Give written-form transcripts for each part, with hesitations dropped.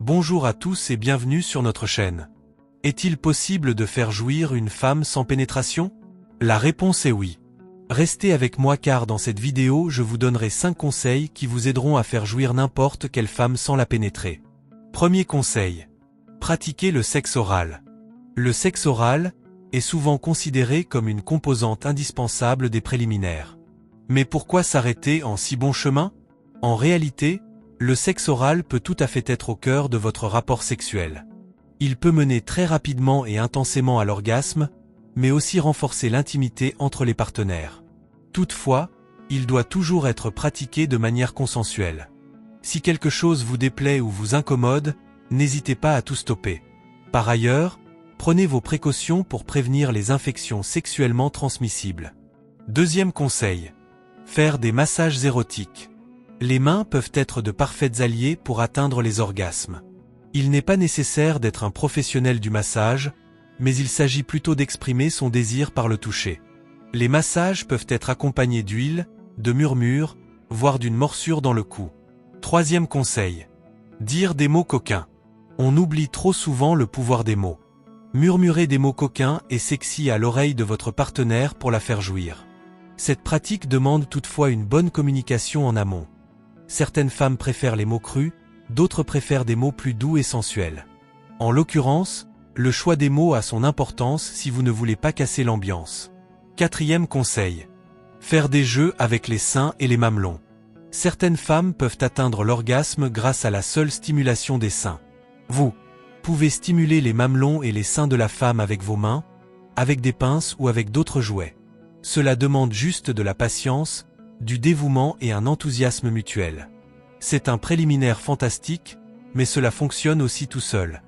Bonjour à tous et bienvenue sur notre chaîne. Est-il possible de faire jouir une femme sans pénétration? La réponse est oui. Restez avec moi car dans cette vidéo je vous donnerai 5 conseils qui vous aideront à faire jouir n'importe quelle femme sans la pénétrer. Premier conseil. Pratiquez le sexe oral. Le sexe oral est souvent considéré comme une composante indispensable des préliminaires. Mais pourquoi s'arrêter en si bon chemin? En réalité, le sexe oral peut tout à fait être au cœur de votre rapport sexuel. Il peut mener très rapidement et intensément à l'orgasme, mais aussi renforcer l'intimité entre les partenaires. Toutefois, il doit toujours être pratiqué de manière consensuelle. Si quelque chose vous déplaît ou vous incommode, n'hésitez pas à tout stopper. Par ailleurs, prenez vos précautions pour prévenir les infections sexuellement transmissibles. Deuxième conseil. Faire des massages érotiques. Les mains peuvent être de parfaits alliés pour atteindre les orgasmes. Il n'est pas nécessaire d'être un professionnel du massage, mais il s'agit plutôt d'exprimer son désir par le toucher. Les massages peuvent être accompagnés d'huile, de murmures, voire d'une morsure dans le cou. Troisième conseil. Dire des mots coquins. On oublie trop souvent le pouvoir des mots. Murmurer des mots coquins et sexy à l'oreille de votre partenaire pour la faire jouir. Cette pratique demande toutefois une bonne communication en amont. Certaines femmes préfèrent les mots crus, d'autres préfèrent des mots plus doux et sensuels. En l'occurrence, le choix des mots a son importance si vous ne voulez pas casser l'ambiance. Quatrième conseil. Faire des jeux avec les seins et les mamelons. Certaines femmes peuvent atteindre l'orgasme grâce à la seule stimulation des seins. Vous pouvez stimuler les mamelons et les seins de la femme avec vos mains, avec des pinces ou avec d'autres jouets. Cela demande juste de la patience, du dévouement et un enthousiasme mutuel. C'est un préliminaire fantastique, mais cela fonctionne aussi tout seul.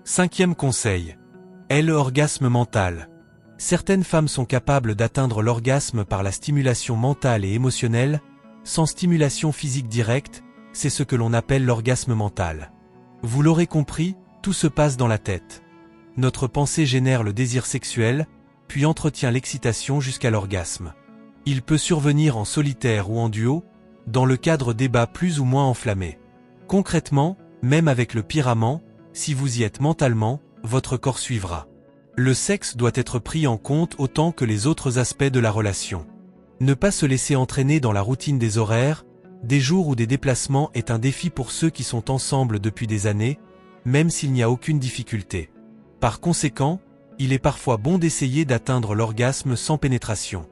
Cinquième conseil. L'orgasme mental. Certaines femmes sont capables d'atteindre l'orgasme par la stimulation mentale et émotionnelle, sans stimulation physique directe, c'est ce que l'on appelle l'orgasme mental. Vous l'aurez compris, tout se passe dans la tête. Notre pensée génère le désir sexuel, puis entretient l'excitation jusqu'à l'orgasme. Il peut survenir en solitaire ou en duo, dans le cadre d'ébats plus ou moins enflammés. Concrètement, même avec le pire amant, si vous y êtes mentalement, votre corps suivra. Le sexe doit être pris en compte autant que les autres aspects de la relation. Ne pas se laisser entraîner dans la routine des horaires, des jours ou des déplacements est un défi pour ceux qui sont ensemble depuis des années, même s'il n'y a aucune difficulté. Par conséquent, il est parfois bon d'essayer d'atteindre l'orgasme sans pénétration.